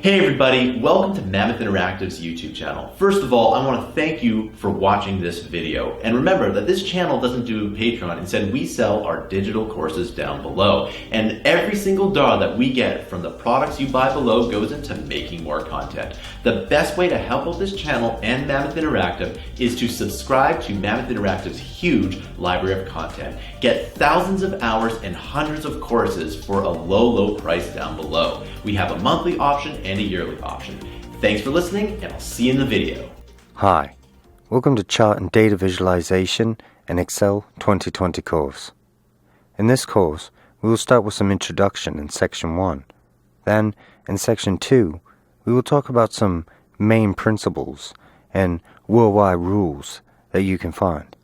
Hey everybody, welcome to Mammoth Interactive's YouTube channel. First of all, I want to thank you for watching this video. And remember that this channel doesn't do Patreon. Instead, we sell our digital courses down below. And every single dollar that we get from the products you buy below goes into making more content. The best way to help out this channel and Mammoth Interactive is to subscribe to Mammoth Interactive's huge library of content. Get thousands of hours and hundreds of courses for a low price down below. We have a monthly option and a yearly option. Thanks for listening, and I'll see you in the video. Hi, welcome to Chart and Data Visualization and Excel 2020 course. In this course, we will start with some introduction in Section 1. Then, in Section 2, we will talk about some main principles and worldwide rules that you can find.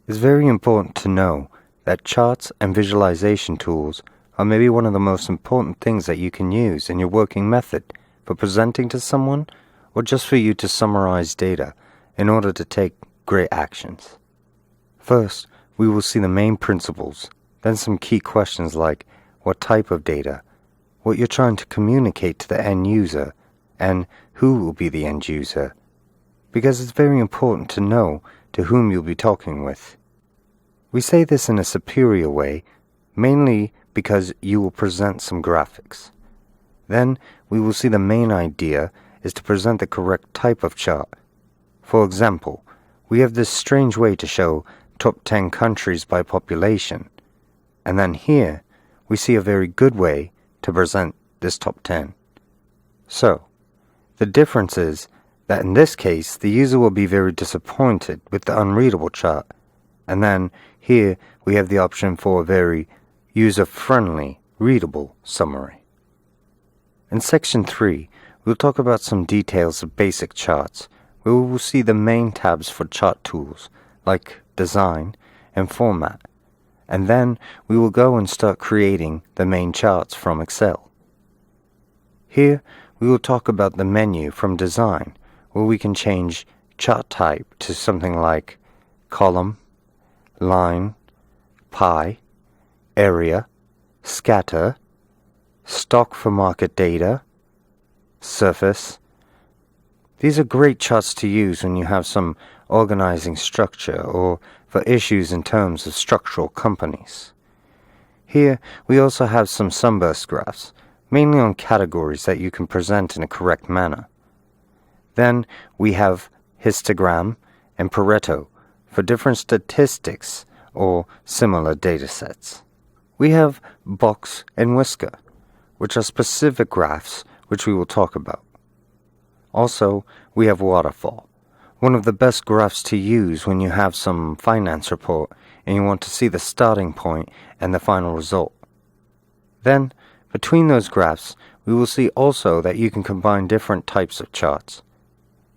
It's very important to know that charts and visualization tools are maybe one of the most important things that you can use in your working method for presenting to someone or just for you to summarize data in order to take great actions. First, we will see the main principles, then some key questions like what type of data, what you're trying to communicate to the end user, and who will be the end user, because it's very important to know to whom you'll be talking with. We say this in a superior way, mainly because you will present some graphics. Then we will see the main idea is to present the correct type of chart. For example, we have this strange way to show top 10 countries by population, and then here we see a very good way to present this top 10. So, the difference is that in this case the user will be very disappointed with the unreadable chart, and then here we have the option for a very user-friendly, readable summary. In Section 3, we'll talk about some details of basic charts, where we will see the main tabs for chart tools, like Design and Format, and then we will go and start creating the main charts from Excel. Here, we will talk about the menu from Design, where we can change chart type to something like column, line, pie, area, scatter, stock for market data, surface. These are great charts to use when you have some organizing structure or for issues in terms of structural companies. Here we also have some Sunburst Graphs, mainly on categories that you can present in a correct manner. Then we have histogram and Pareto for different statistics or similar data sets. We have box and whisker, which are specific graphs which we will talk about. Also, we have waterfall, one of the best graphs to use when you have some finance report and you want to see the starting point and the final result. Then, between those graphs, we will see also that you can combine different types of charts.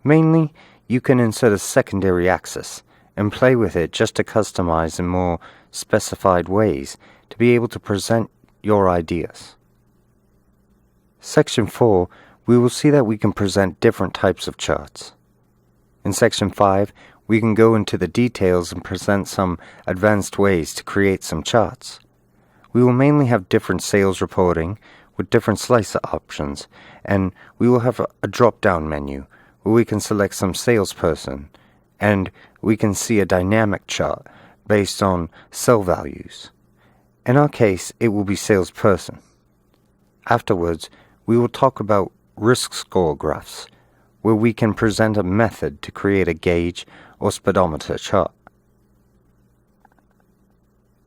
Mainly, you can insert a secondary axis and play with it just to customize in more specified ways to be able to present your ideas. Section 4, we will see that we can present different types of charts. In Section 5, we can go into the details and present some advanced ways to create some charts. We will mainly have different sales reporting with different slicer options, and we will have a drop-down menu where we can select some salesperson, and we can see a dynamic chart based on cell values. In our case, it will be salesperson. Afterwards, we will talk about risk score graphs, where we can present a method to create a gauge or speedometer chart.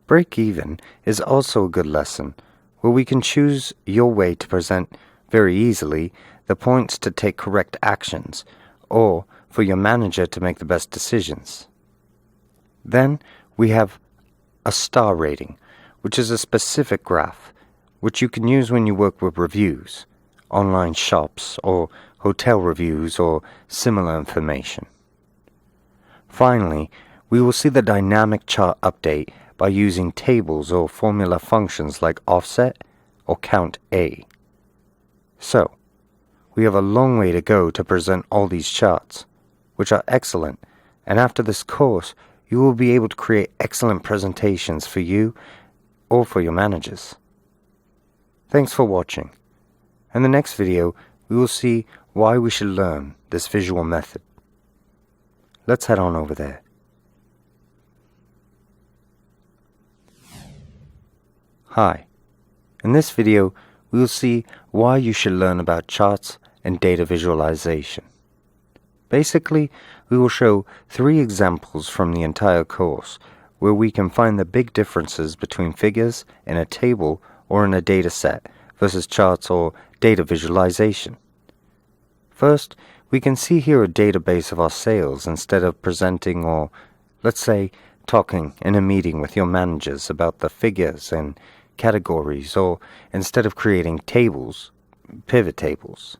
Break-even is also a good lesson, where we can choose your way to present very easily the points to take correct actions, or for your manager to make the best decisions. Then we have a star rating, which is a specific graph, which you can use when you work with reviews, online shops, or hotel reviews, or similar information. Finally, we will see the dynamic chart update by using tables or formula functions like offset or count A. So, we have a long way to go to present all these charts, which are excellent, and after this course, you will be able to create excellent presentations for you or for your managers. Thanks for watching, In the next video, we will see why we should learn this visual method. Let's head on over there. Hi. In this video, we will see why you should learn about charts and data visualization. Basically, we will show 3 examples from the entire course where we can find the big differences between figures in a table or in a data set versus charts or data visualization. First, we can see here a database of our sales instead of presenting or, let's say, talking in a meeting with your managers about the figures and categories, or instead of creating tables, pivot tables.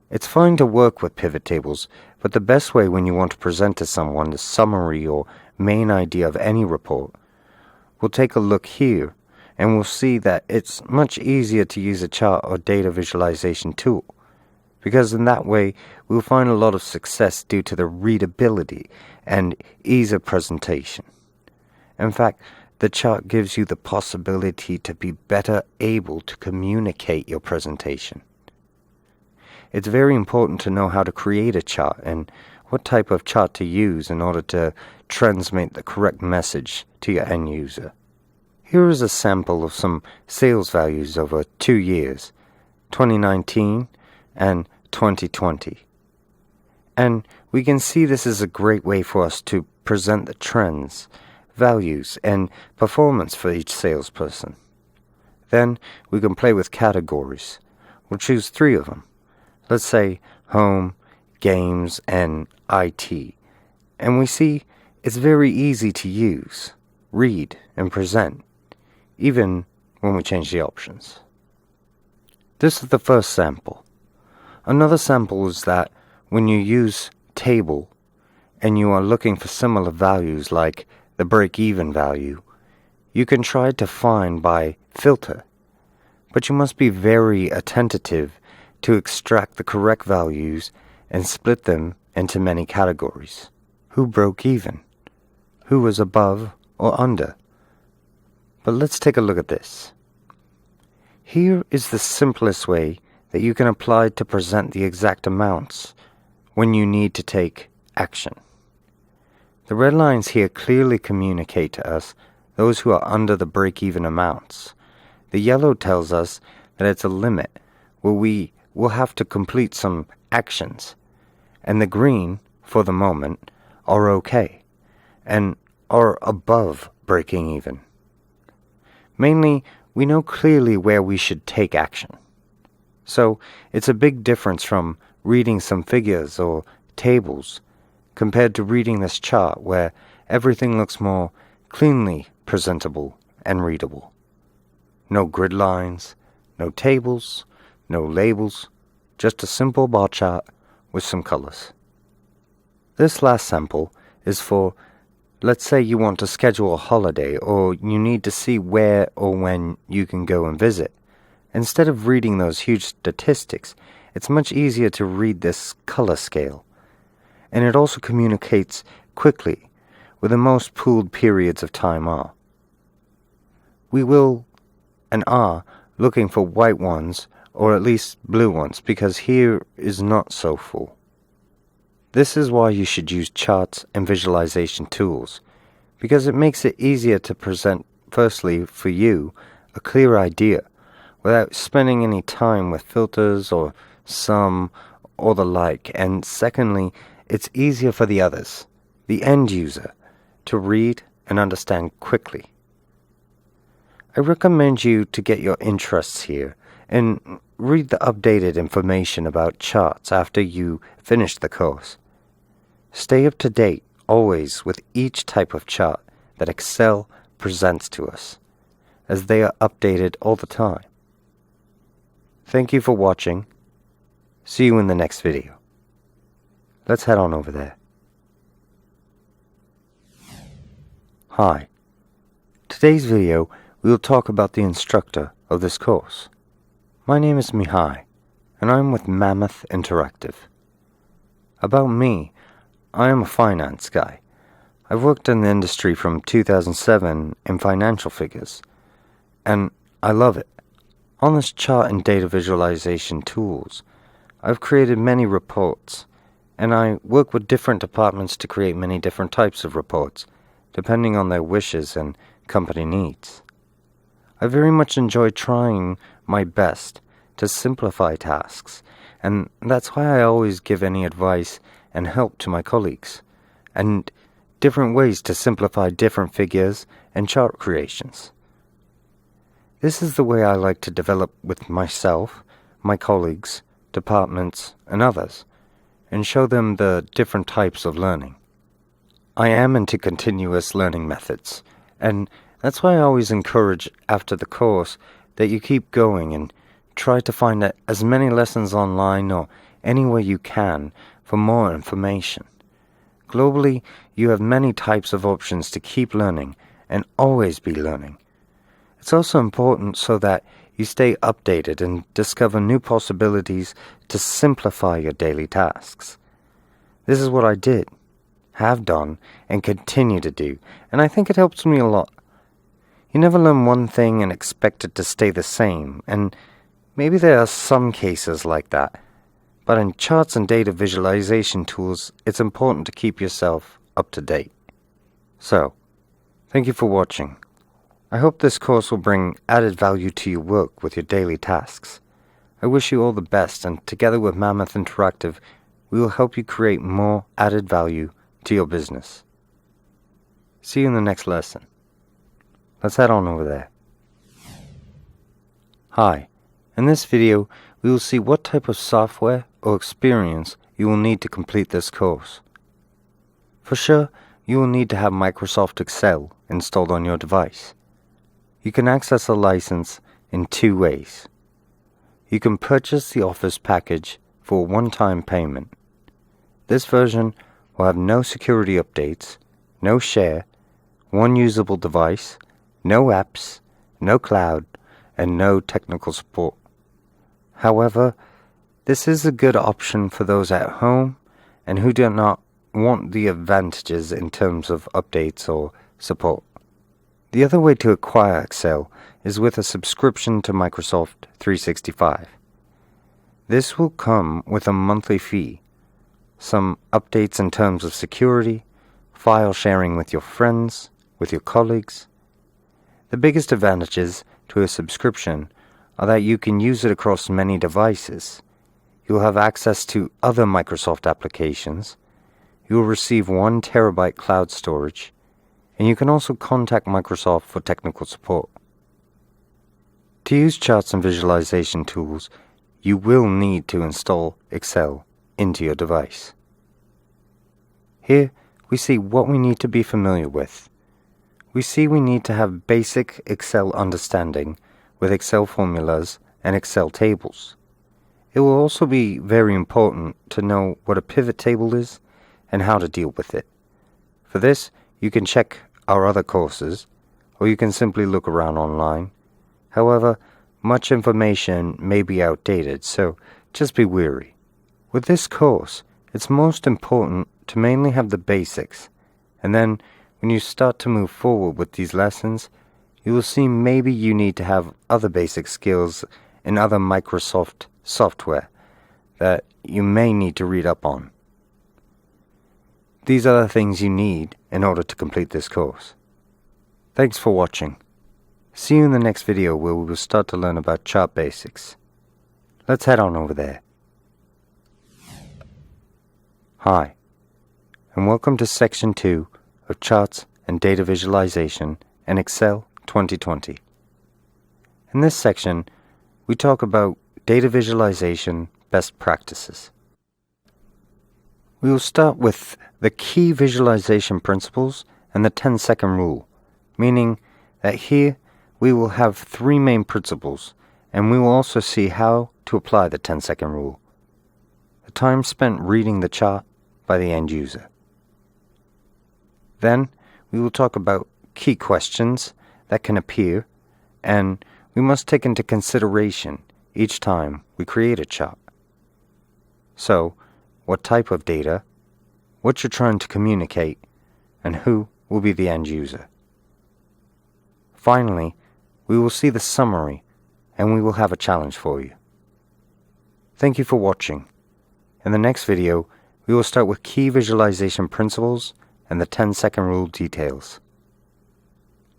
It's fine to work with pivot tables, but the best way when you want to present to someone the summary or main idea of any report, we'll take a look here and we'll see that it's much easier to use a chart or data visualization tool, because in that way we'll find a lot of success due to the readability and ease of presentation. In fact, the chart gives you the possibility to be better able to communicate your presentation. It's very important to know how to create a chart and what type of chart to use in order to transmit the correct message to your end user. Here is a sample of some sales values over 2 years, 2019 and 2020. And we can see this is a great way for us to present the trends, values, and performance for each salesperson. Then we can play with categories. We'll choose 3 of them. Let's say home, games, and IT. And we see it's very easy to use, read, and present, even when we change the options. This is the first sample. Another sample is that when you use table and you are looking for similar values like the break-even value, you can try to find by filter, but you must be very attentive to extract the correct values and split them into many categories. Who broke even? Who was above or under? But let's take a look at this. Here is the simplest way that you can apply to present the exact amounts when you need to take action. The red lines here clearly communicate to us those who are under the break-even amounts. The yellow tells us that it's a limit where we will have to complete some actions, and the green, for the moment, are okay and are above breaking even. Mainly, we know clearly where we should take action. So, it's a big difference from reading some figures or tables compared to reading this chart where everything looks more cleanly presentable and readable. No grid lines, no tables, no labels, just a simple bar chart with some colors. This last sample is for, let's say you want to schedule a holiday or you need to see where or when you can go and visit. Instead of reading those huge statistics, it's much easier to read this color scale. And it also communicates quickly where the most pooled periods of time are. We will and are looking for white ones or at least blue ones because here is not so full. This is why you should use charts and visualization tools, because it makes it easier to present, firstly, for you, a clear idea, without spending any time with filters or sum or the like, and secondly, it's easier for the others, the end user, to read and understand quickly. I recommend you to get your interests here and read the updated information about charts after you finish the course. Stay up to date always with each type of chart that Excel presents to us, as they are updated all the time. Thank you for watching. See you in the next video. Let's head on over there. Hi. Today's video we will talk about the instructor of this course. My name is Mihai, and I'm with Mammoth Interactive. About me, I am a finance guy. I've worked in the industry from 2007 in financial figures, and I love it. On this chart and data visualization tools, I've created many reports, and I work with different departments to create many different types of reports, depending on their wishes and company needs. I very much enjoy trying my best to simplify tasks, and that's why I always give any advice and help to my colleagues, and different ways to simplify different figures and chart creations. This is the way I like to develop with myself, my colleagues, departments, and others, and show them the different types of learning. I am into continuous learning methods, and that's why I always encourage after the course that you keep going and try to find as many lessons online or anywhere you can for more information. Globally, you have many types of options to keep learning and always be learning. It's also important so that you stay updated and discover new possibilities to simplify your daily tasks. This is what I did, have done, and continue to do, and I think it helps me a lot. You never learn one thing and expect it to stay the same, and maybe there are some cases like that, but in charts and data visualization tools, it's important to keep yourself up to date. So, thank you for watching. I hope this course will bring added value to your work with your daily tasks. I wish you all the best, and together with Mammoth Interactive, we will help you create more added value to your business. See you in the next lesson. Let's head on over there. Hi, in this video, we will see what type of software or experience you will need to complete this course. For sure, you will need to have Microsoft Excel installed on your device. You can access a license in two ways. You can purchase the Office package for a one-time payment. This version will have no security updates, no share, one usable device, no apps, no cloud, and no technical support. However, this is a good option for those at home and who do not want the advantages in terms of updates or support. The other way to acquire Excel is with a subscription to Microsoft 365. This will come with a monthly fee, some updates in terms of security, file sharing with your friends, with your colleagues. The biggest advantages to a subscription are that you can use it across many devices. You will have access to other Microsoft applications. You will receive 1 terabyte cloud storage, and you can also contact Microsoft for technical support. To use charts and visualization tools, you will need to install Excel into your device. Here, we see what we need to be familiar with. We see we need to have basic Excel understanding with Excel formulas and Excel tables. It will also be very important to know what a pivot table is and how to deal with it. For this, you can check our other courses, or you can simply look around online. However, much information may be outdated, so just be wary. With this course, it's most important to mainly have the basics, and then when you start to move forward with these lessons, you will see maybe you need to have other basic skills in other Microsoft software that you may need to read up on. These are the things you need in order to complete this course. Thanks for watching. See you in the next video where we will start to learn about chart basics. Let's head on over there. Hi, and welcome to Section 2 of Charts and Data Visualization in Excel 2020. In this section, we talk about data visualization best practices. We will start with the key visualization principles and the 10-second rule, meaning that here we will have 3 main principles, and we will also see how to apply the 10-second rule. The time spent reading the chart by the end user. Then we will talk about key questions that can appear, and we must take into consideration each time we create a chart. So, what type of data, what you're trying to communicate, and who will be the end user. Finally, we will see the summary, and we will have a challenge for you. Thank you for watching. In the next video, we will start with key visualization principles and the 10-second rule details.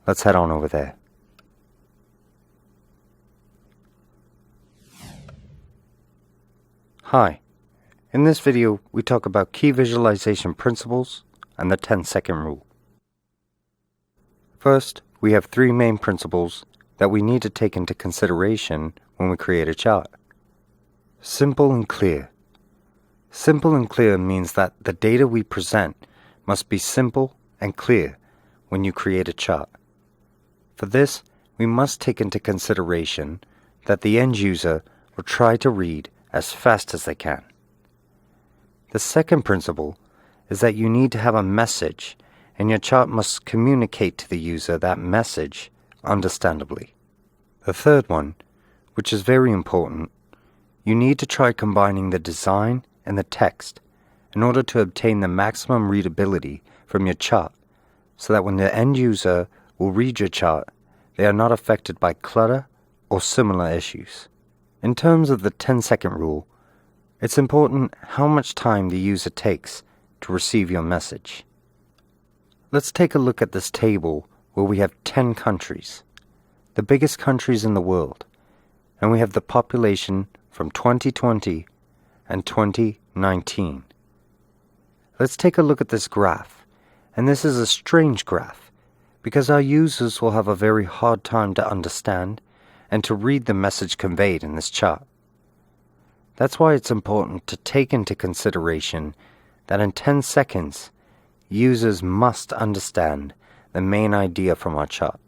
Let's head on over there. Hi. In this video, we talk about key visualization principles and the 10-second rule. First, we have three main principles that we need to take into consideration when we create a chart. Simple and clear. Simple and clear means that the data we present must be simple and clear when you create a chart. For this, we must take into consideration that the end user will try to read as fast as they can. The second principle is that you need to have a message, and your chart must communicate to the user that message understandably. The third one, which is very important, you need to try combining the design and the text in order to obtain the maximum readability from your chart, so that when the end user will read your chart, they are not affected by clutter or similar issues. In terms of the 10-second rule, it's important how much time the user takes to receive your message. Let's take a look at this table where we have 10 countries, the biggest countries in the world, and we have the population from 2020 and 2019. Let's take a look at this graph, and this is a strange graph because our users will have a very hard time to understand and to read the message conveyed in this chart. That's why it's important to take into consideration that in 10 seconds, users must understand the main idea from our chart.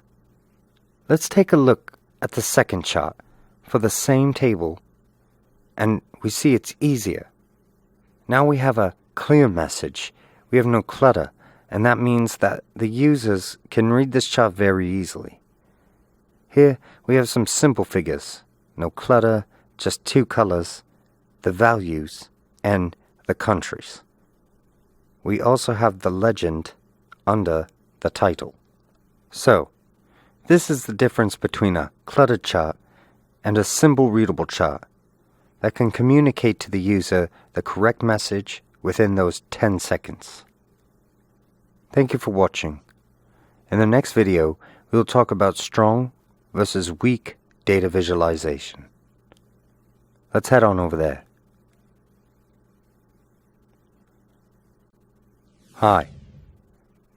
Let's take a look at the second chart for the same table, and we see it's easier. Now we have a clear message. We have no clutter, and that means that the users can read this chart very easily. Here we have some simple figures, no clutter, just two colors, the values, and the countries. We also have the legend under the title. So, this is the difference between a cluttered chart and a simple readable chart that can communicate to the user the correct message within those 10 seconds. Thank you for watching. In the next video, we will talk about strong versus weak data visualization. Let's head on over there. Hi.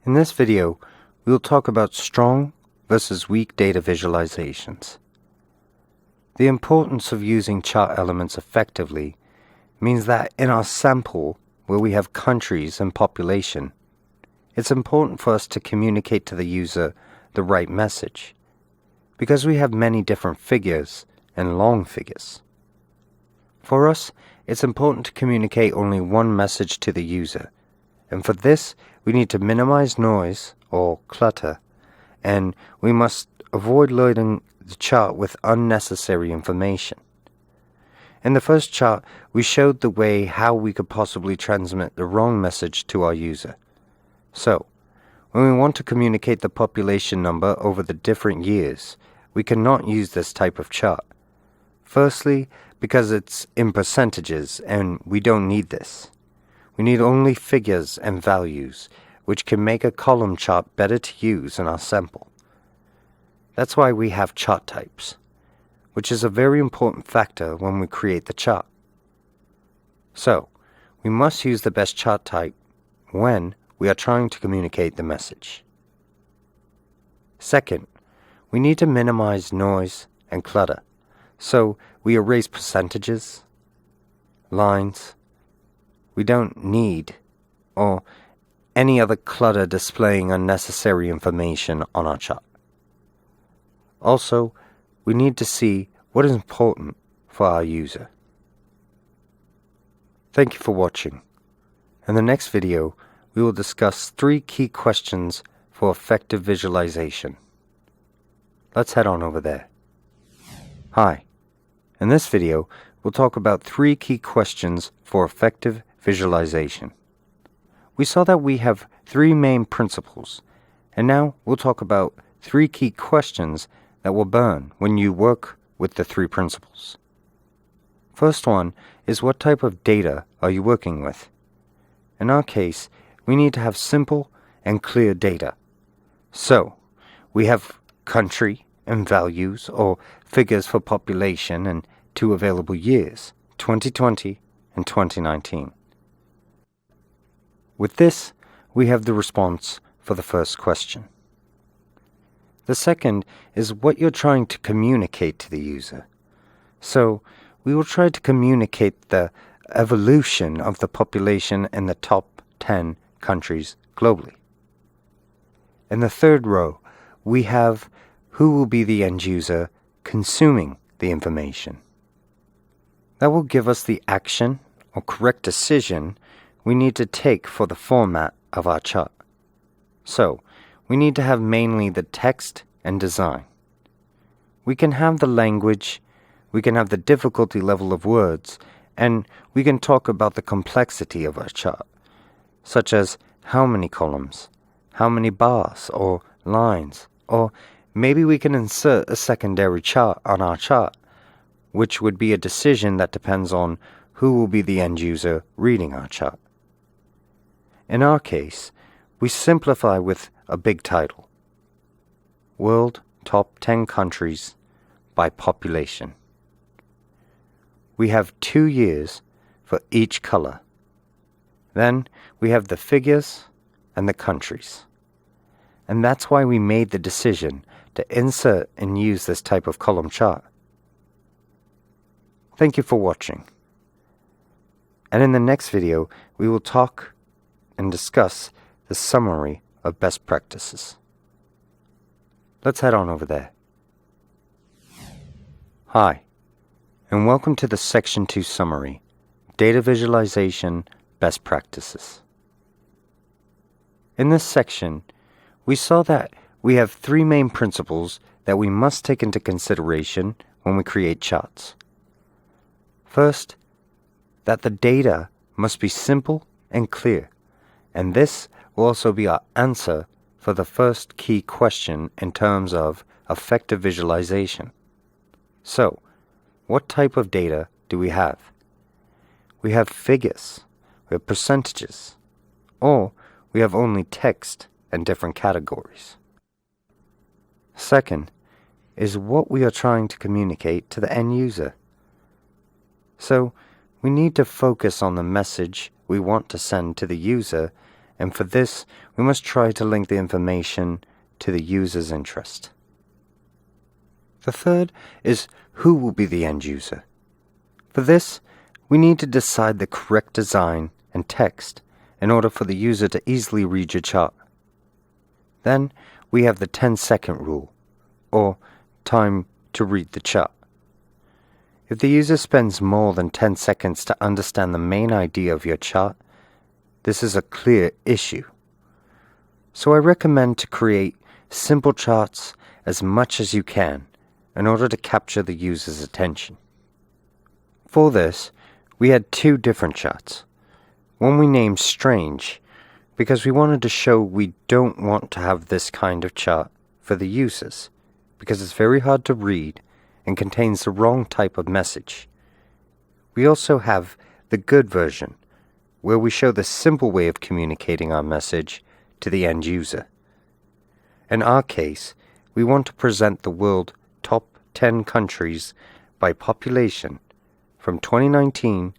In this video, we will talk about strong versus weak data visualizations. The importance of using chart elements effectively means that in our sample, where we have countries and population, it's important for us to communicate to the user the right message, because we have many different figures and long figures. For us, it's important to communicate only one message to the user, and for this, we need to minimize noise or clutter, and we must avoid loading the chart with unnecessary information. In the first chart, we showed the way how we could possibly transmit the wrong message to our user. So, when we want to communicate the population number over the different years, we cannot use this type of chart. Firstly, because it's in percentages and we don't need this. We need only figures and values, which can make a column chart better to use in our sample. That's why we have chart types, which is a very important factor when we create the chart. So, we must use the best chart type when we are trying to communicate the message. Second, we need to minimize noise and clutter, so we erase percentages, lines. We don't need or any other clutter displaying unnecessary information on our chart. Also, we need to see what is important for our user. Thank you for watching. In the next video, we will discuss 3 key questions for effective visualization. Let's head on over there. Hi. In this video, we'll talk about 3 key questions for effective visualization. We saw that we have 3 main principles, and now we'll talk about 3 key questions that will burn when you work with the three principles. First one is what type of data are you working with? In our case, we need to have simple and clear data. So, we have country and values or figures for population and two available years, 2020 and 2019. With this, we have the response for the first question. The second is what you're trying to communicate to the user. So, we will try to communicate the evolution of the population in the top 10 countries globally. In the third row, we have who will be the end user consuming the information. That will give us the action or correct decision we need to take for the format of our chart. So, we need to have mainly the text and design. We can have the language, we can have the difficulty level of words, and we can talk about the complexity of our chart, such as how many columns, how many bars or lines, or maybe we can insert a secondary chart on our chart, which would be a decision that depends on who will be the end user reading our chart. In our case, we simplify with a big title: World Top 10 Countries by Population. We have 2 years for each color. Then we have the figures and the countries. And that's why we made the decision to insert and use this type of column chart. Thank you for watching. And in the next video, we will talk and discuss the summary of best practices. Let's head on over there. Hi, and welcome to the Section 2 summary, Data Visualization Best Practices. In this section, we saw that we have 3 main principles that we must take into consideration when we create charts. First, that the data must be simple and clear, and this will also be our answer for the first key question in terms of effective visualization. So, what type of data do we have? We have figures, we have percentages, or we have only text and different categories. Second is what we are trying to communicate to the end user. So, we need to focus on the message we want to send to the user, and for this, we must try to link the information to the user's interest. The third is who will be the end user. For this, we need to decide the correct design and text in order for the user to easily read your chart. Then, we have the 10-second rule, or time to read the chart. If the user spends more than 10 seconds to understand the main idea of your chart, this is a clear issue. So I recommend to create simple charts as much as you can in order to capture the user's attention. For this, we had 2 different charts. One we named Strange, because we wanted to show we don't want to have this kind of chart for the users, because it's very hard to read and contains the wrong type of message. We also have the good version, where we show the simple way of communicating our message to the end user. In our case, we want to present the world top 10 countries by population from 2019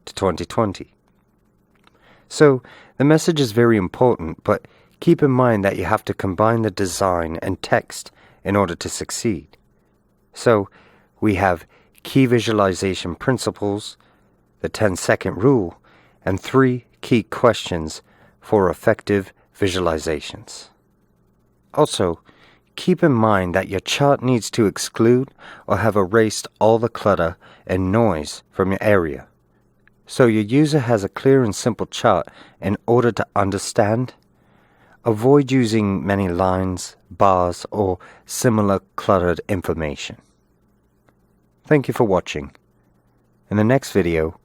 to 2020. So, the message is very important, but keep in mind that you have to combine the design and text in order to succeed. So, we have key visualization principles, the 10-second rule, and 3 key questions for effective visualizations. Also, keep in mind that your chart needs to exclude or have erased all the clutter and noise from your area, so your user has a clear and simple chart in order to understand. Avoid using many lines, bars, or similar cluttered information. Thank you for watching. In the next video,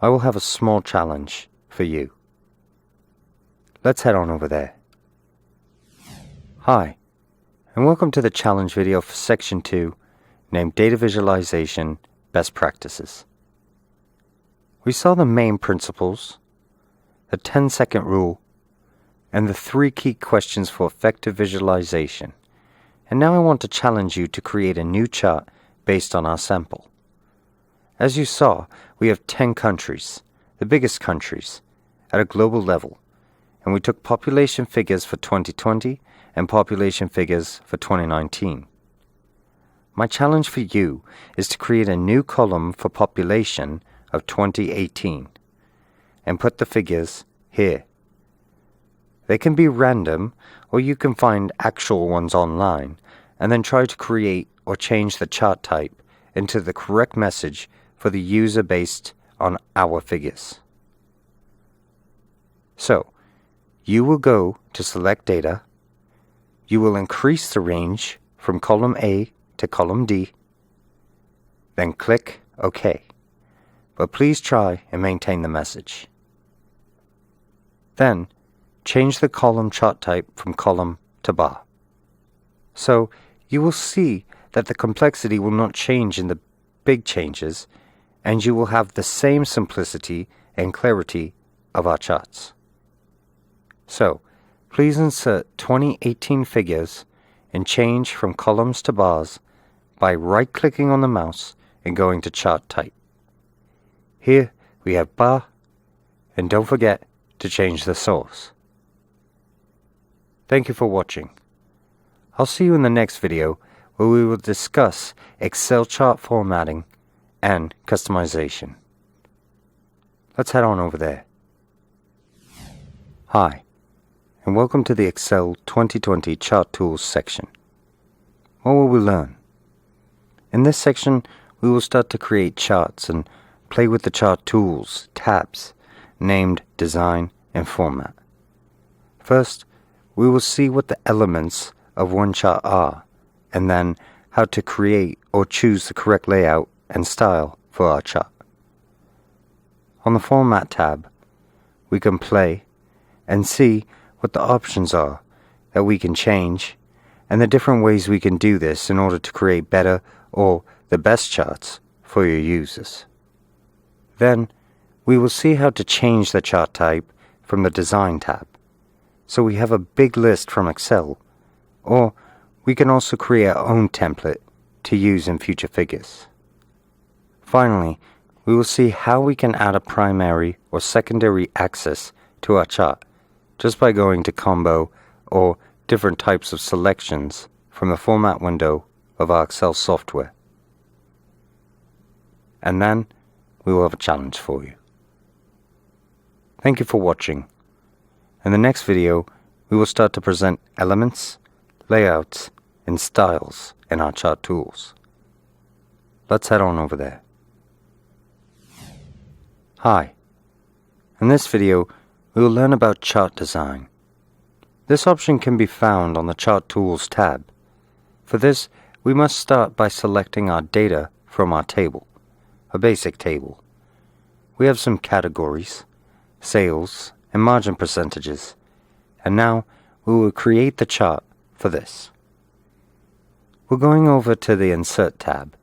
I will have a small challenge for you. Let's head on over there. Hi, and welcome to the challenge video for Section 2, named Data Visualization Best Practices. We saw the main principles, the 10-second rule, and the 3 key questions for effective visualization. And now I want to challenge you to create a new chart based on our sample. As you saw, we have 10 countries, the biggest countries, at a global level, and we took population figures for 2020 and population figures for 2019. My challenge for you is to create a new column for population of 2018 and put the figures here. They can be random, or you can find actual ones online and then try to create or change the chart type into the correct message for the user based on our figures. So, you will go to Select Data, you will increase the range from column A to column D, then click OK. But please try and maintain the message. Then, change the column chart type from column to bar. So, you will see that the complexity will not change in the big changes, and you will have the same simplicity and clarity of our charts. So, please insert 2018 figures and change from columns to bars by right-clicking on the mouse and going to Chart Type. Here we have bar, and don't forget to change the source. Thank you for watching. I'll see you in the next video where we will discuss Excel chart formatting and customization. Let's head on over there. Hi, and welcome to the Excel 2020 Chart Tools section. What will we learn? In this section, we will start to create charts and play with the chart tools, tabs, named Design and Format. First, we will see what the elements of one chart are, and then how to create or choose the correct layout and style for our chart. On the Format tab, we can play and see what the options are that we can change and the different ways we can do this in order to create better or the best charts for your users. Then, we will see how to change the chart type from the Design tab, so we have a big list from Excel, or we can also create our own template to use in future figures. Finally, we will see how we can add a primary or secondary axis to our chart just by going to Combo or different types of selections from the Format window of our Excel software. And then we will have a challenge for you. Thank you for watching. In the next video, we will start to present elements, layouts, and styles in our chart tools. Let's head on over there. Hi. In this video, we will learn about chart design. This option can be found on the Chart Tools tab. For this, we must start by selecting our data from our table, a basic table. We have some categories, sales, and margin percentages, and now we will create the chart for this. We're going over to the Insert tab,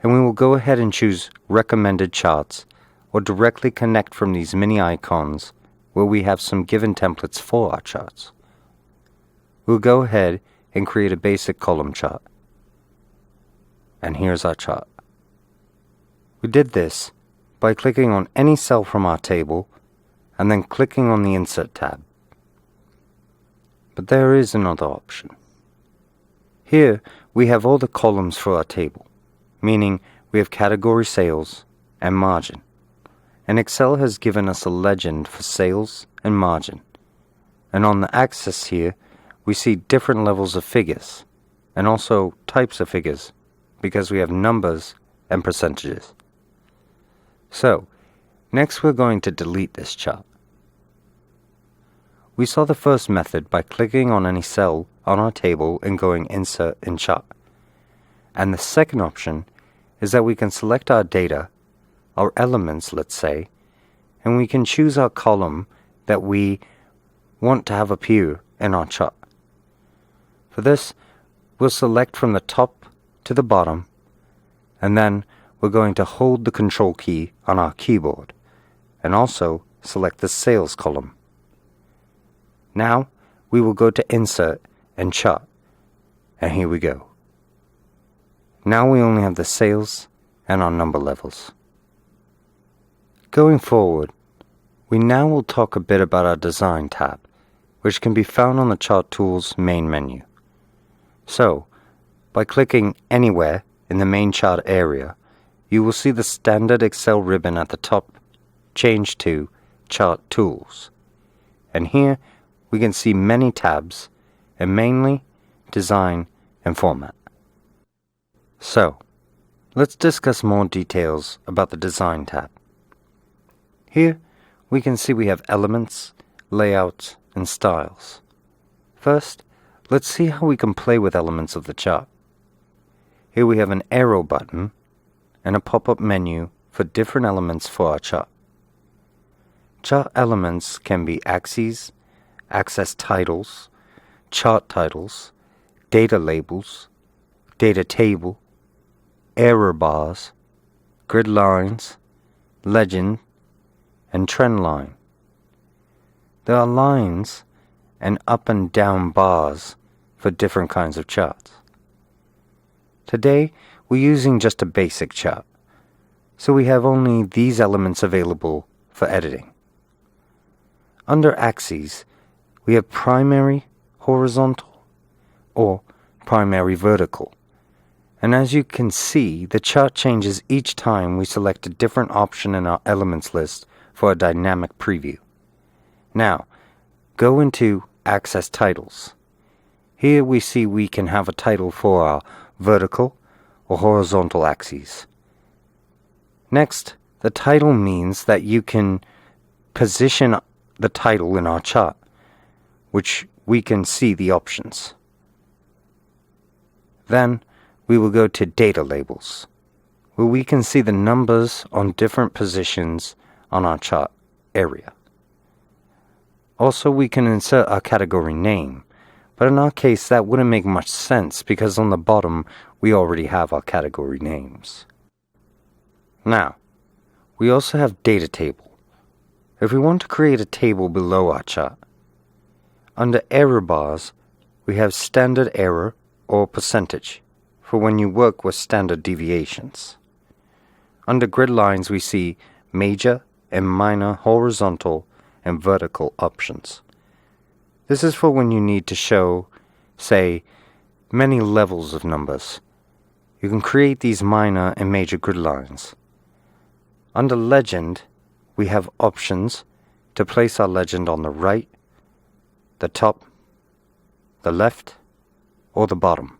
and we will go ahead and choose Recommended Charts, or directly connect from these mini icons where we have some given templates for our charts. We'll go ahead and create a basic column chart. And here's our chart. We did this by clicking on any cell from our table and then clicking on the Insert tab. But there is another option. Here we have all the columns for our table, meaning we have category sales and margin. And Excel has given us a legend for sales and margin. And on the axis here, we see different levels of figures, and also types of figures, because we have numbers and percentages. So, next we're going to delete this chart. We saw the first method by clicking on any cell on our table and going Insert in Chart. And the second option is that we can select our data, our elements, let's say, and we can choose our column that we want to have appear in our chart. For this, we'll select from the top to the bottom and then we're going to hold the Control key on our keyboard, and also select the Sales column. Now we will go to Insert and Chart, and here we go. Now we only have the sales and our number levels. Going forward, we now will talk a bit about our Design tab, which can be found on the Chart Tools main menu. So, by clicking anywhere in the main chart area, you will see the standard Excel ribbon at the top change to Chart Tools. And here we can see many tabs, and mainly Design and Format. So, let's discuss more details about the Design tab. Here we can see we have elements, layouts, and styles. First, let's see how we can play with elements of the chart. Here we have an arrow button and a pop-up menu for different elements for our chart. Chart elements can be axes, axis titles, chart titles, data labels, data table, error bars, grid lines, legend, and trend line. There are lines and up and down bars for different kinds of charts. Today, we're using just a basic chart, so we have only these elements available for editing. Under axes, we have primary horizontal or primary vertical. And as you can see, the chart changes each time we select a different option in our elements list for a dynamic preview. Now, go into Access Titles. Here we see we can have a title for our vertical or horizontal axes. Next, the title means that you can position the title in our chart, which we can see the options. Then, we will go to Data Labels, where we can see the numbers on different positions on our chart area. Also, we can insert our category name, but in our case that wouldn't make much sense because on the bottom we already have our category names. Now, we also have Data Table. If we want to create a table below our chart, under Error Bars, we have Standard Error or Percentage for when you work with standard deviations. Under Grid Lines, we see Major and Minor horizontal and vertical options. This is for when you need to show, say, many levels of numbers. You can create these minor and major grid lines. Under Legend, we have options to place our legend on the right, the top, the left, or the bottom.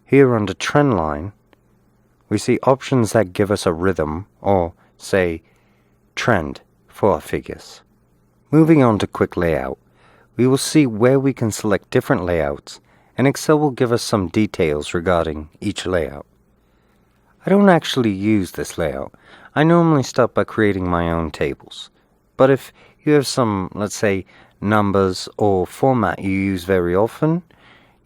Here under Trend Line, we see options that give us a rhythm or, say, trend for our figures. Moving on to Quick Layout, we will see where we can select different layouts, and Excel will give us some details regarding each layout. I don't actually use this layout. I normally start by creating my own tables. But if you have some, let's say, numbers or format you use very often,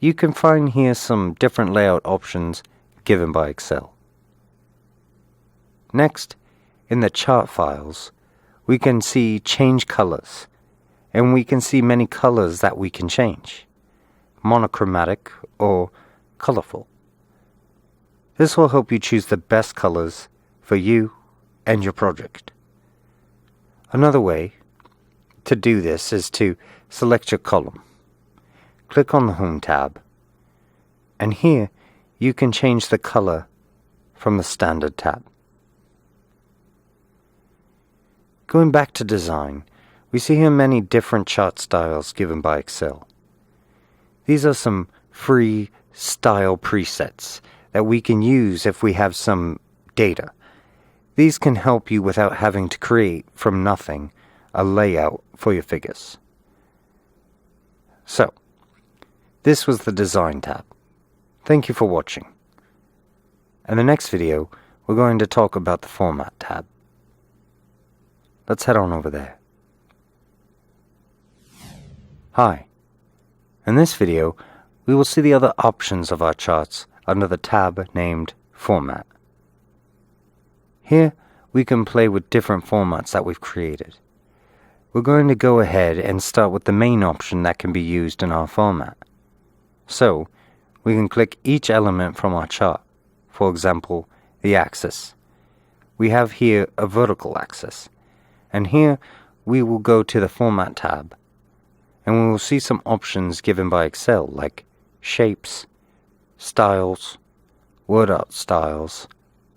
you can find here some different layout options given by Excel. Next, in the chart files, we can see change colors, and we can see many colors that we can change, monochromatic or colorful. This will help you choose the best colors for you and your project. Another way to do this is to select your column. Click on the Home tab, and here you can change the color from the Standard tab. Going back to Design, we see here many different chart styles given by Excel. These are some free style presets that we can use if we have some data. These can help you without having to create from nothing a layout for your figures. So, this was the Design tab. Thank you for watching. In the next video, we're going to talk about the Format tab. Let's head on over there. Hi. In this video, we will see the other options of our charts under the tab named Format. Here we can play with different formats that we've created. We're going to go ahead and start with the main option that can be used in our format. So, we can click each element from our chart. For example, the axis. We have here a vertical axis. And here we will go to the Format tab. And we will see some options given by Excel like Shapes, Styles, Word Art Styles,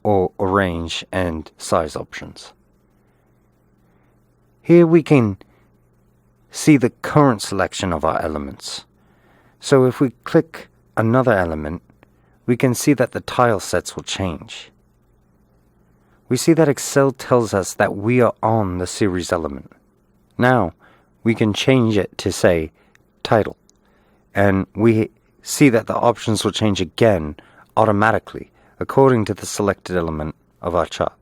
or Arrange and Size options. Here we can see the current selection of our elements. So if we click another element, we can see that the tile sets will change. We see that Excel tells us that we are on the series element. Now, we can change it to say title, and we see that the options will change again automatically according to the selected element of our chart.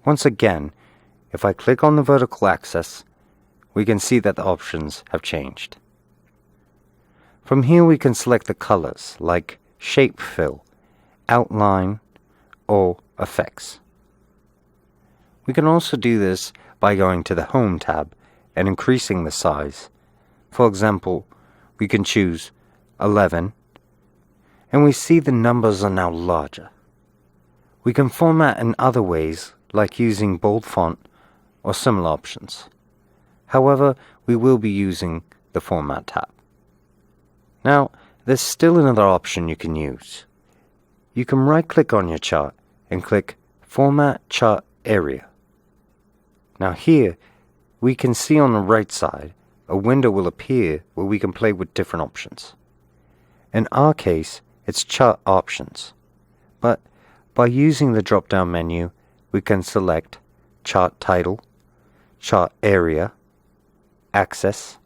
Once again, if I click on the vertical axis, we can see that the options have changed. From here we can select the colors like Shape Fill, Outline, or Effects. We can also do this by going to the Home tab and increasing the size. For example, we can choose 11, and we see the numbers are now larger. We can format in other ways like using bold font or similar options. However, we will be using the Format tab. Now, there's still another option you can use. You can right-click on your chart and click Format Chart Area. Now here, we can see on the right side, a window will appear where we can play with different options. In our case, it's Chart Options. But by using the drop-down menu, we can select Chart Title, Chart Area, Axis.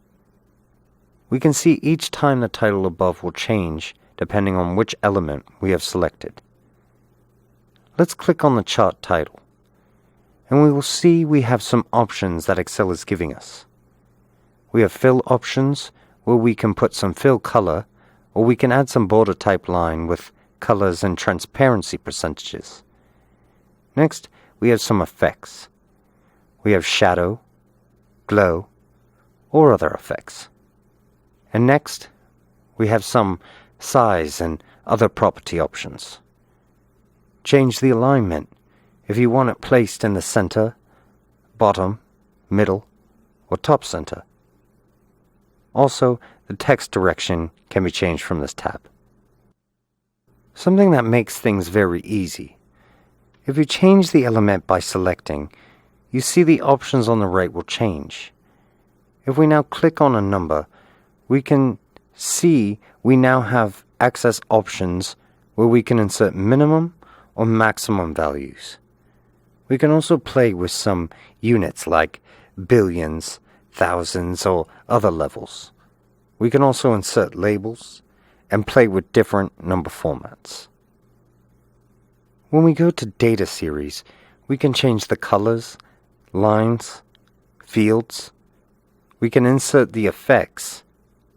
We can see each time the title above will change depending on which element we have selected. Let's click on the chart title, and we will see we have some options that Excel is giving us. We have fill options where we can put some fill color, or we can add some border type line with colors and transparency percentages. Next, we have some effects. We have shadow, glow, or other effects. And next, we have some size and other property options. Change the alignment if you want it placed in the center, bottom, middle, or top center. Also, the text direction can be changed from this tab. Something that makes things very easy. If you change the element by selecting, you see the options on the right will change. If we now click on a number, we can see we now have access options where we can insert minimum or maximum values. We can also play with some units like billions, thousands, or other levels. We can also insert labels and play with different number formats. When we go to Data Series, we can change the colors, lines, fields. We can insert the effects,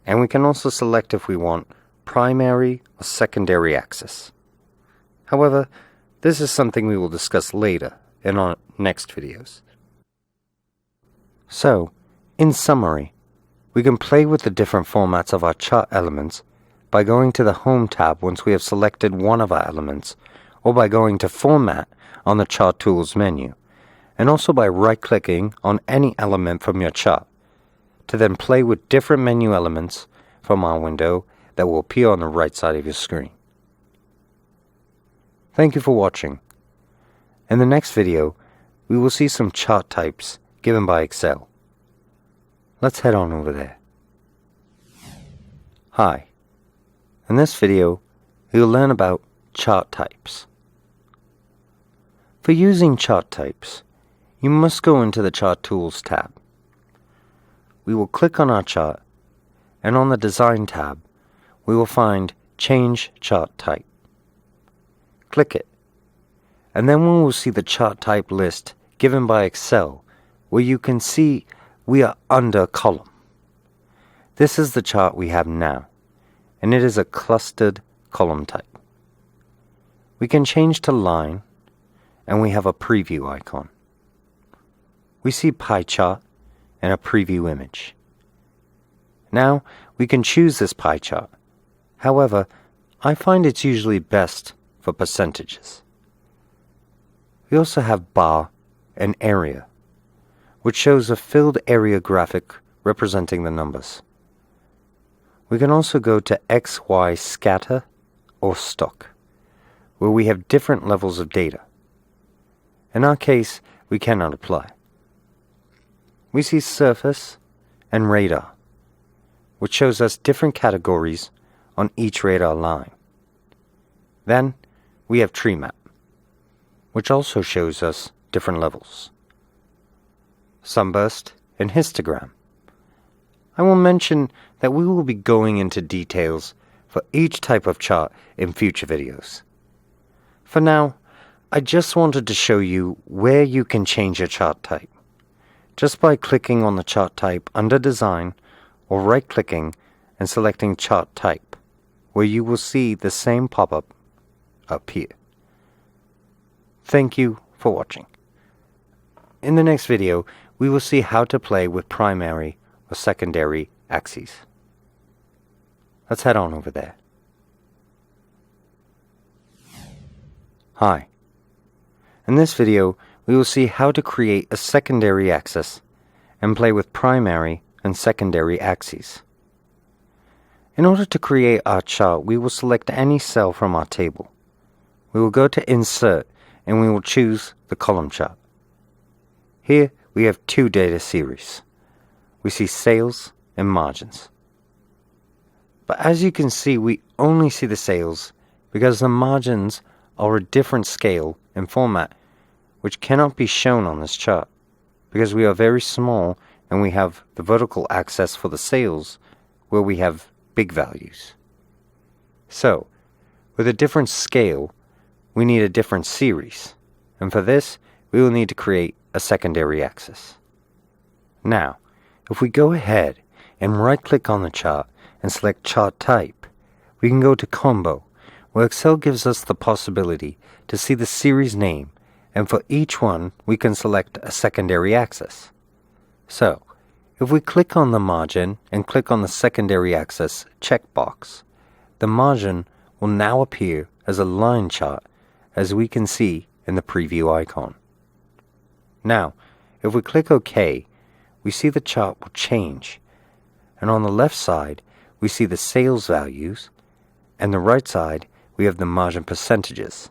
and we can also select if we want primary or secondary access. However, this is something we will discuss later in our next videos. So, in summary, we can play with the different formats of our chart elements by going to the Home tab once we have selected one of our elements, or by going to Format on the Chart Tools menu, and also by right-clicking on any element from your chart, to then play with different menu elements from our window that will appear on the right side of your screen. Thank you for watching. In the next video, we will see some chart types given by Excel. Let's head on over there. Hi. In this video, we will learn about chart types. For using chart types, you must go into the Chart Tools tab. We will click on our chart, and on the Design tab, we will find Change Chart Type. Click it, and then we will see the chart type list given by Excel, where you can see we are under column. This is the chart we have now, and it is a clustered column type. we can change to line, and we have a preview icon. We see pie chart and a preview image. Now we can choose this pie chart. However, I find it's usually best for percentages. We also have bar and area, which shows a filled area graphic representing the numbers. We can also go to XY scatter or stock, where we have different levels of data. In our case, we cannot apply. We see surface and radar, which shows us different categories on each radar line. Then we have tree map, which also shows us different levels. Sunburst and histogram. I will mention that we will be going into details for each type of chart in future videos. For now, I just wanted to show you where you can change your chart type, just by clicking on the chart type under Design or right-clicking and selecting Chart Type, where you will see the same pop-up up here. Thank you for watching. In the next video, we will see how to play with primary or secondary axes. Let's head on over there. Hi. In this video, we will see how to create a secondary axis and play with primary and secondary axes. In order to create our chart, we will select any cell from our table. We will go to Insert and we will choose the column chart. Here we have two data series. We see sales and margins. But as you can see, we only see the sales because the margins are a different scale and format which cannot be shown on this chart because we are very small and we have the vertical axis for the sales where we have big values. So, with a different scale, we need a different series, and for this, we will need to create a secondary axis. Now, if we go ahead and right-click on the chart and select Chart Type, we can go to Combo, where Excel gives us the possibility to see the series name, and for each one, we can select a secondary axis. So, if we click on the margin and click on the secondary axis checkbox, the margin will now appear as a line chart, as we can see in the preview icon. Now, if we click OK, we see the chart will change, and on the left side, we see the sales values, and the right side, we have the margin percentages.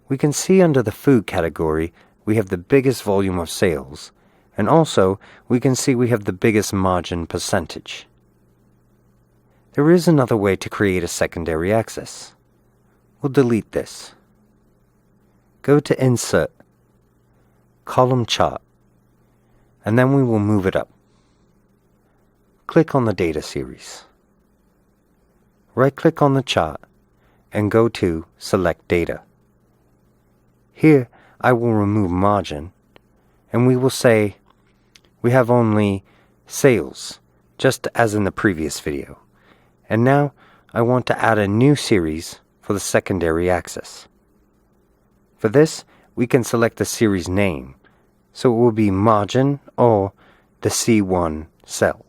We can see under the food category, we have the biggest volume of sales, and also we can see we have the biggest margin percentage. There is another way to create a secondary axis. We'll delete this. Go to Insert, Column Chart, and then we will move it up. Click on the data series. Right-click on the chart and go to Select Data. Here I will remove margin, and we will say we have only sales, just as in the previous video. And now I want to add a new series for the secondary axis. For this, we can select the series name, so it will be margin or the C1 cell.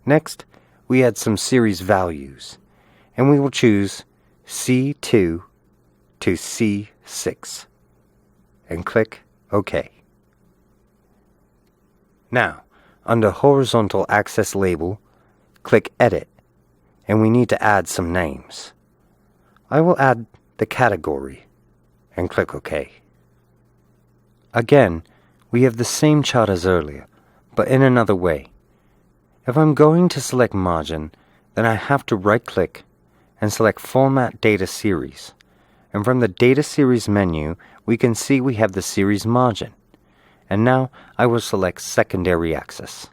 Next, we add some series values, and we will choose C2 to C6, and click OK. Now, under Horizontal Axis Label, click Edit, and we need to add some names. I will add the category, and click OK. Again, we have the same chart as earlier, but in another way. If I'm going to select margin, then I have to right-click and select Format Data Series, and from the Data Series menu, we can see we have the series margin. And now I will select Secondary Axis.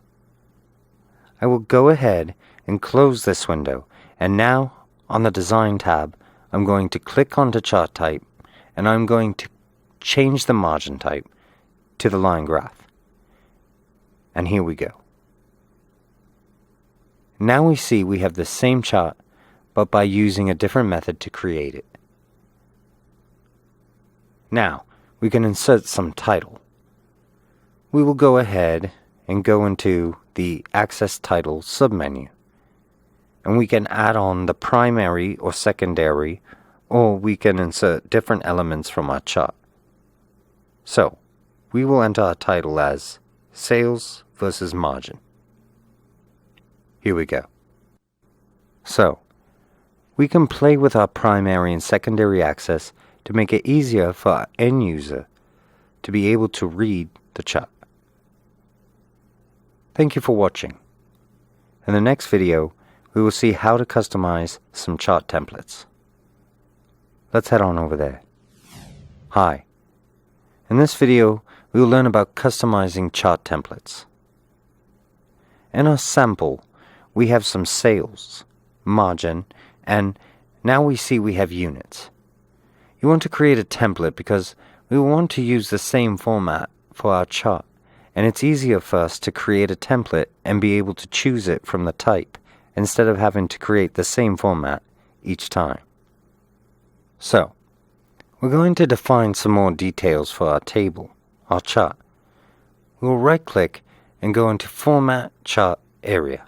I will go ahead and close this window, and now on the Design tab, I'm going to click onto Chart Type, and I'm going to change the margin type to the line graph. And here we go. Now we see we have the same chart, but by using a different method to create it. Now, we can insert some title. We will go ahead and go into the Access Title submenu. And we can add on the primary or secondary, or we can insert different elements from our chart. So, we will enter our title as Sales versus Margin. Here we go. So, we can play with our primary and secondary access to make it easier for our end user to be able to read the chart. Thank you for watching. In the next video, we will see how to customize some chart templates. Let's head on over there. Hi. In this video, we will learn about customizing chart templates. In our sample, we have some sales, margin, and now we see we have units. You want to create a template because we want to use the same format for our chart, and it's easier for us to create a template and be able to choose it from the type instead of having to create the same format each time. So, we're going to define some more details for our table, our chart. We will right-click and go into Format Chart area.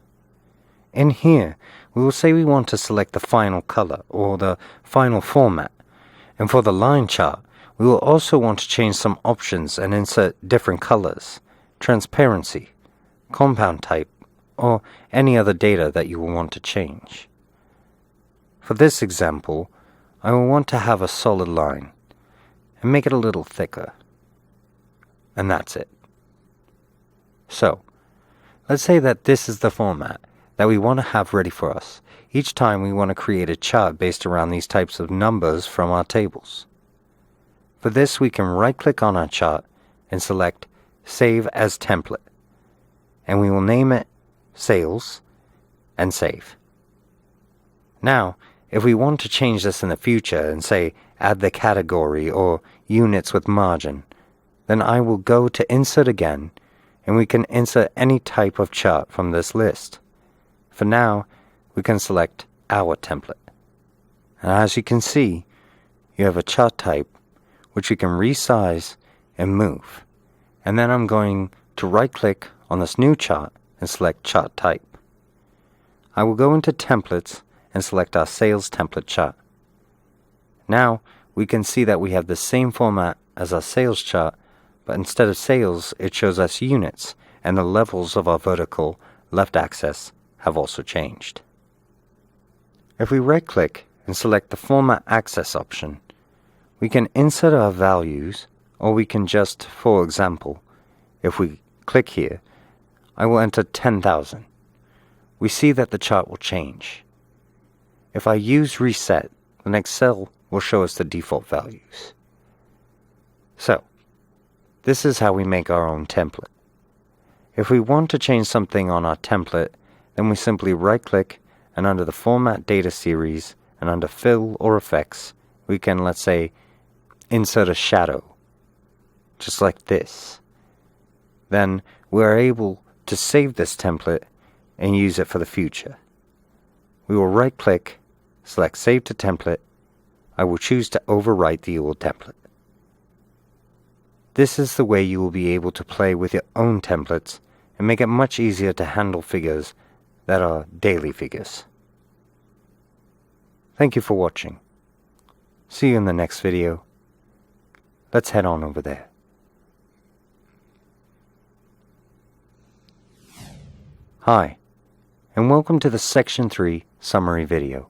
In here, we will say we want to select the final color or the final format. And for the line chart, we will also want to change some options and insert different colors, transparency, compound type, or any other data that you will want to change. For this example, I will want to have a solid line and make it a little thicker. And that's it. So, let's say that this is the format that we want to have ready for us each time we want to create a chart based around these types of numbers from our tables. For this, we can right-click on our chart and select Save as Template, and we will name it Sales and save. Now, if we want to change this in the future and say add the category or units with margin, then I will go to Insert again, and we can insert any type of chart from this list. For now, we can select Our Template. And as you can see, you have a chart type which you can resize and move. And then I'm going to right-click on this new chart and select Chart Type. I will go into Templates and select our Sales Template chart. Now we can see that we have the same format as our sales chart, but instead of sales, it shows us units, and the levels of our vertical left axis have also changed. If we right-click and select the Format Access option, we can insert our values, or we can just, for example, if we click here, I will enter 10,000. We see that the chart will change. If I use Reset, the next cell will show us the default values. So, this is how we make our own template. If we want to change something on our template, then we simply right-click, and under the Format Data Series and under Fill or Effects, we can, let's say, insert a shadow, just like this. Then we're able to save this template and use it for the future. We will right-click, select Save to Template. I will choose to overwrite the old template. This is the way you will be able to play with your own templates and make it much easier to handle figures that are daily figures. Thank you for watching. See you in the next video. Let's head on over there. Hi, and welcome to the Section 3 summary video.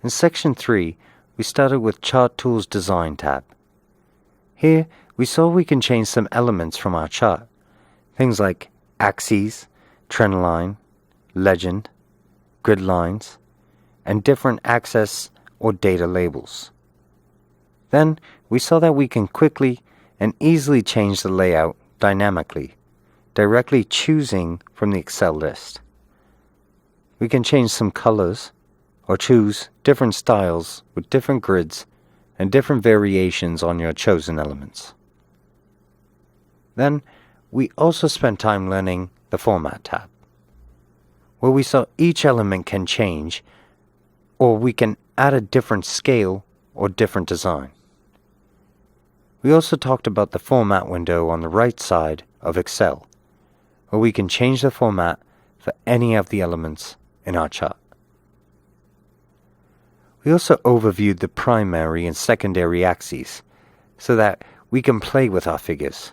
In Section 3, we started with Chart Tools Design tab. Here, we saw we can change some elements from our chart, things like axes, trend line, legend, grid lines, and different access or data labels. Then, we saw that we can quickly and easily change the layout dynamically, directly choosing from the Excel list. We can change some colors or choose different styles with different grids and different variations on your chosen elements. Then, we also spent time learning the Format tab, where we saw each element can change, or we can add a different scale or different design. We also talked about the format window on the right side of Excel, where we can change the format for any of the elements in our chart. We also overviewed the primary and secondary axes so that we can play with our figures.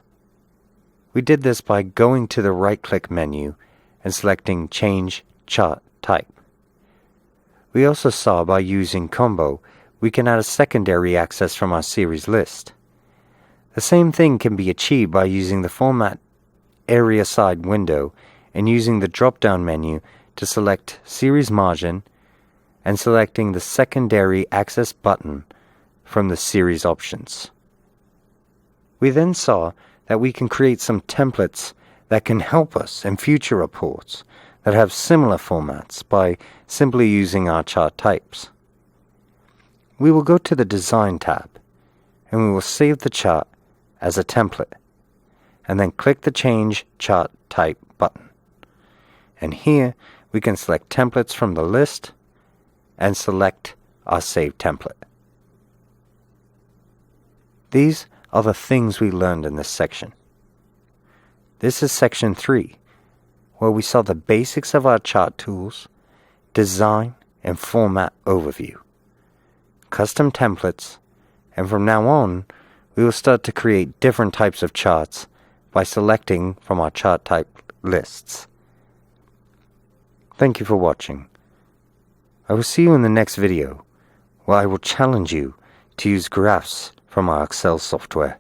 We did this by going to the right-click menu and selecting Change Chart Type. We also saw by using Combo, we can add a secondary axis from our series list. The same thing can be achieved by using the Format Area Side window and using the drop-down menu to select Series Margin and selecting the Secondary Axis button from the series options. We then saw that we can create some templates that can help us in future reports that have similar formats by simply using our chart types. We will go to the Design tab and we will save the chart as a template and then click the Change Chart Type button. And here we can select templates from the list and select our saved template. These are the things we learned in this section. This is section 3, where we saw the basics of our chart tools, design and format overview, custom templates, and from now on, we will start to create different types of charts by selecting from our chart type lists. Thank you for watching. I will see you in the next video, where I will challenge you to use graphs from our Excel software.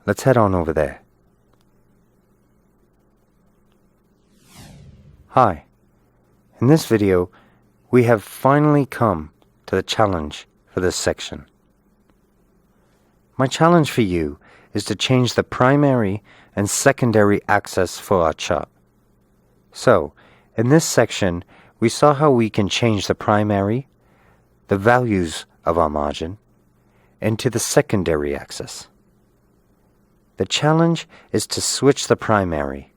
Let's head on over there. Hi. In this video, we have finally come to the challenge for this section. My challenge for you is to change the primary and secondary axis for our chart. So, in this section, we saw how we can change the primary, the values of our margin, into the secondary axis. The challenge is to switch the primary,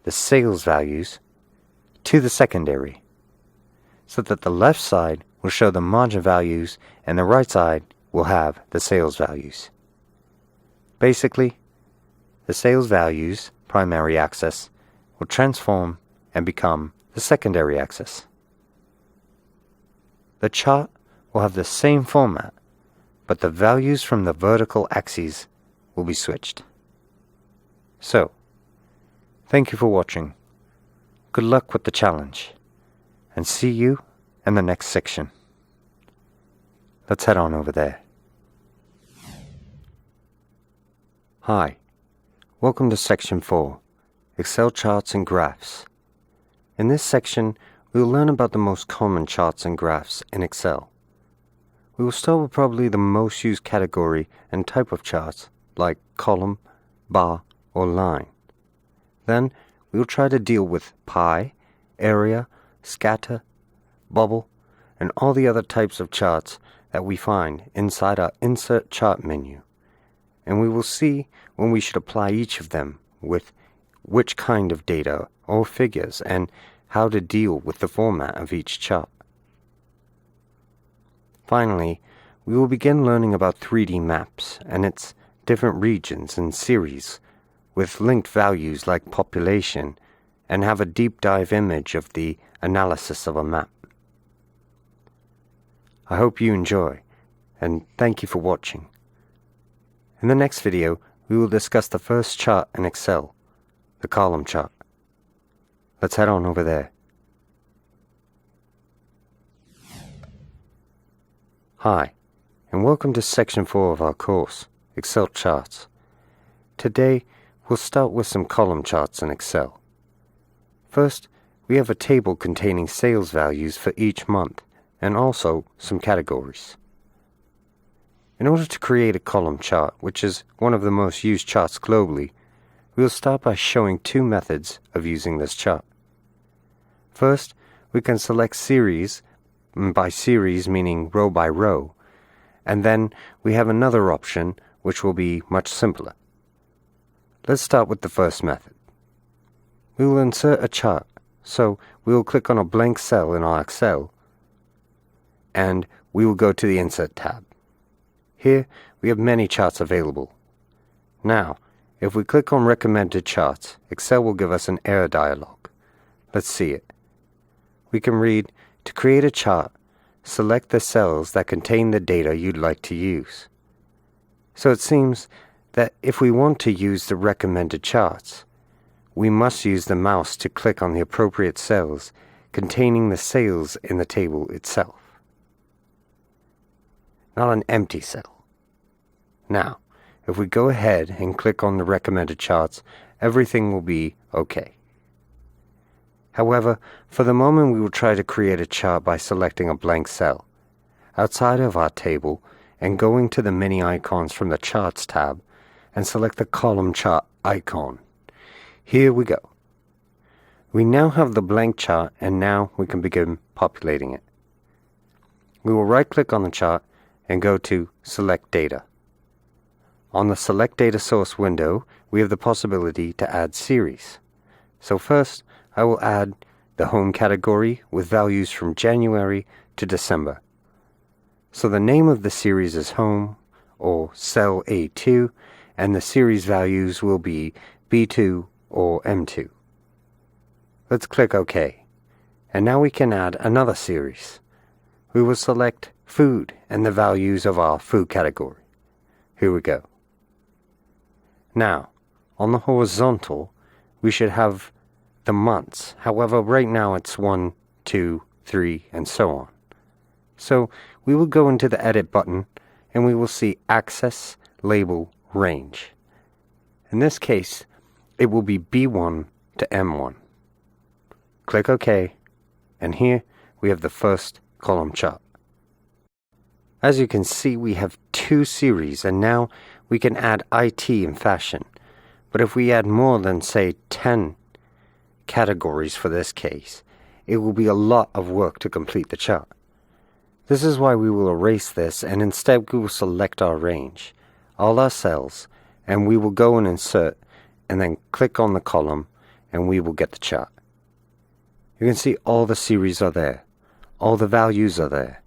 the sales values, to the secondary, so that the left side will show the margin values and the right side will have the sales values. Basically, the sales values, primary axis, will transform and become the secondary axis. The chart will have the same format, but the values from the vertical axes will be switched. So, thank you for watching. Good luck with the challenge, and see you in the next section. Let's head on over there. Hi, welcome to section 4, Excel Charts and Graphs. In this section, we will learn about the most common charts and graphs in Excel. We will start with probably the most used category and type of charts, like column, bar, or line. Then, we will try to deal with pie, area, scatter, bubble, and all the other types of charts that we find inside our Insert Chart menu. And we will see when we should apply each of them with which kind of data or figures and how to deal with the format of each chart. Finally, we will begin learning about 3D maps and its different regions and series with linked values like population and have a deep dive image of the analysis of a map. I hope you enjoy, and thank you for watching. In the next video, we will discuss the first chart in Excel, the column chart. Let's head on over there. Hi, and welcome to section 4 of our course, Excel Charts. Today, we'll start with some column charts in Excel. First, we have a table containing sales values for each month, and also some categories. In order to create a column chart, which is one of the most used charts globally, we will start by showing two methods of using this chart. First, we can select series, by series meaning row by row, and then we have another option which will be much simpler. Let's start with the first method. We will insert a chart, so we will click on a blank cell in our Excel, and we will go to the Insert tab. Here, we have many charts available. Now, if we click on Recommended Charts, Excel will give us an error dialog. Let's see it. We can read, to create a chart, select the cells that contain the data you'd like to use. So it seems that if we want to use the recommended charts, we must use the mouse to click on the appropriate cells containing the sales in the table itself, not an empty cell. Now, if we go ahead and click on the recommended charts, everything will be okay. However, for the moment we will try to create a chart by selecting a blank cell outside of our table and going to the menu icons from the Charts tab and select the column chart icon. Here we go. We now have the blank chart, and now we can begin populating it. We will right-click on the chart and go to Select Data. On the Select Data Source window, we have the possibility to add series. So first, I will add the Home category with values from January to December. So the name of the series is Home, or Cell A2, and the series values will be B2 or M2. Let's click OK. And now we can add another series. We will select Food and the values of our Food category. Here we go. Now, on the horizontal, we should have the months. However, right now it's 1, 2, 3, and so on. So we will go into the Edit button, and we will see Access, Label, Range. In this case, it will be B1 to M1. Click OK, and here we have the first column chart. As you can see, we have 2 series, and now we can add IT in fashion. But if we add more than, say, 10 categories for this case, it will be a lot of work to complete the chart. This is why we will erase this, and instead we will select our range, all our cells, and we will go and insert, and then click on the column, and we will get the chart. You can see all the series are there, all the values are there,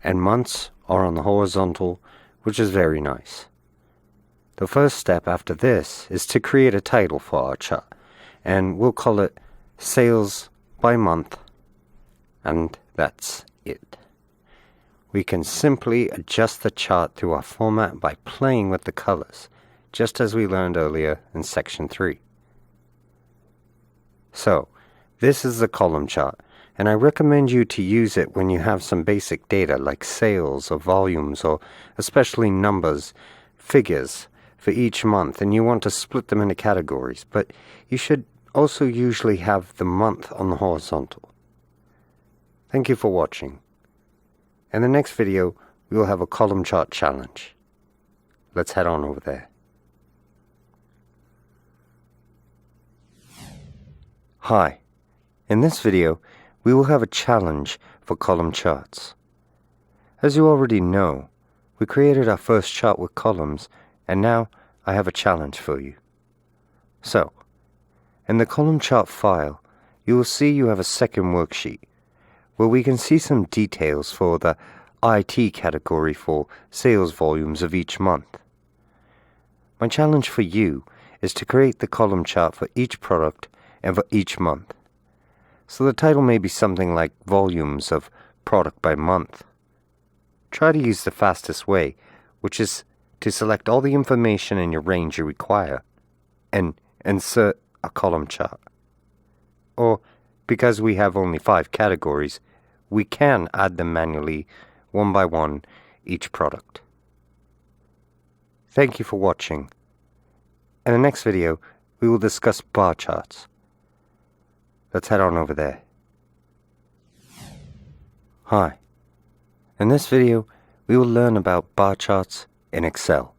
and months are on the horizontal, which is very nice. The first step after this is to create a title for our chart, and we'll call it Sales by Month, and that's it. We can simply adjust the chart through our format by playing with the colors, just as we learned earlier in Section 3. So, this is the column chart, and I recommend you to use it when you have some basic data like sales or volumes or especially numbers, figures for each month, and you want to split them into categories, but you should also usually have the month on the horizontal. Thank you for watching. In the next video, we will have a column chart challenge. Let's head on over there. Hi. In this video, we will have a challenge for column charts. As you already know, we created our first chart with columns, and now I have a challenge for you. So, in the column chart file, you will see you have a second worksheet, where we can see some details for the IT category for sales volumes of each month. My challenge for you is to create the column chart for each product and for each month. So the title may be something like Volumes of Product by Month. Try to use the fastest way, which is to select all the information in your range you require and insert a column chart. Or, because we have only 5 categories, we can add them manually, one by one, each product. Thank you for watching. In the next video, we will discuss bar charts. Let's head on over there. Hi. In this video, we will learn about bar charts in Excel.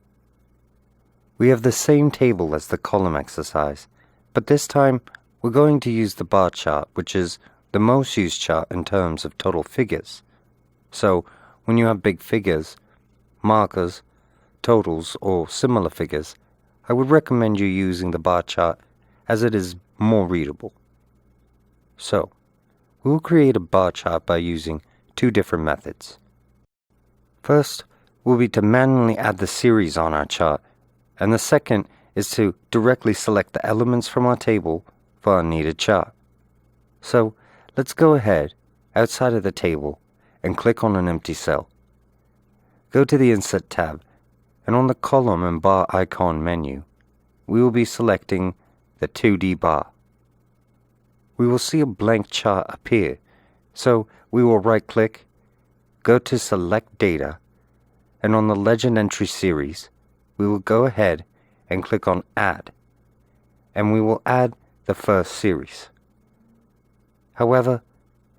We have the same table as the column exercise, but this time we're going to use the bar chart, which is the most used chart in terms of total figures. So, when you have big figures, markers, totals, or similar figures, I would recommend you using the bar chart as it is more readable. So, we will create a bar chart by using 2 different methods. First, will be to manually add the series on our chart, and the second is to directly select the elements from our table for our needed chart. So let's go ahead outside of the table and click on an empty cell. Go to the Insert tab, and on the column and bar icon menu, we will be selecting the 2D bar. We will see a blank chart appear, so we will right-click, go to Select Data, and on the Legend Entry Series, we will go ahead and click on Add, and we will add the first series. However,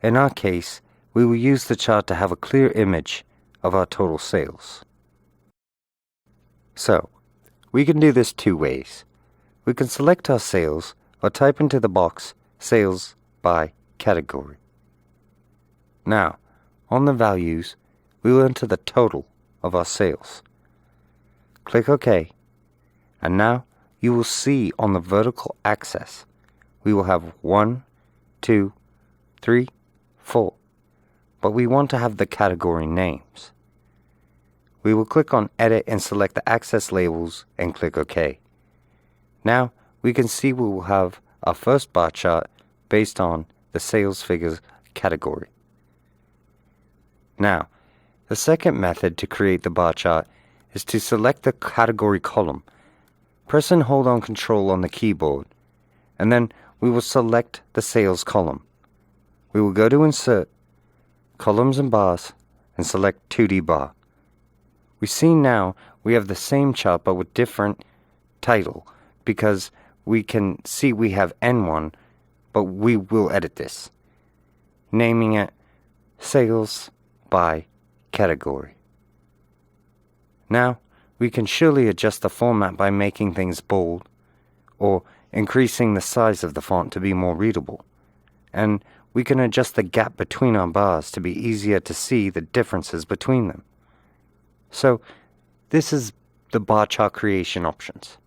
in our case, we will use the chart to have a clear image of our total sales. So, we can do this two ways. We can select our sales or type into the box Sales by Category. Now, on the values, we will enter the total of our sales. Click OK, and now you will see on the vertical axis we will have 1, 2, 3, 4, but we want to have the category names. We will click on Edit and select the Access Labels and click OK. Now we can see we will have our first bar chart based on the sales figures category. Now, the second method to create the bar chart is to select the category column. Press and hold on Control on the keyboard, and then we will select the sales column. We will go to Insert, Columns and Bars, and select 2D bar. We see now we have the same chart but with different title, because we can see we have N1, but we will edit this, naming it Sales by Category. Now, we can surely adjust the format by making things bold, or increasing the size of the font to be more readable, and we can adjust the gap between our bars to be easier to see the differences between them. So, this is the bar chart creation options,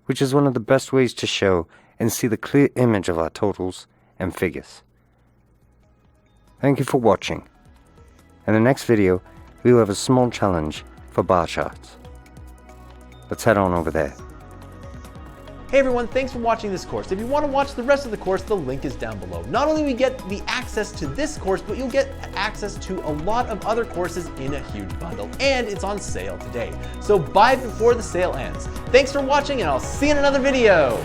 which is one of the best ways to show and see the clear image of our totals and figures. Thank you for watching. In the next video, we will have a small challenge for bar charts. Let's head on over there. Hey everyone, thanks for watching this course. If you want to watch the rest of the course, the link is down below. Not only do we get the access to this course, but you'll get access to a lot of other courses in a huge bundle, and it's on sale today. So buy before the sale ends. Thanks for watching, and I'll see you in another video.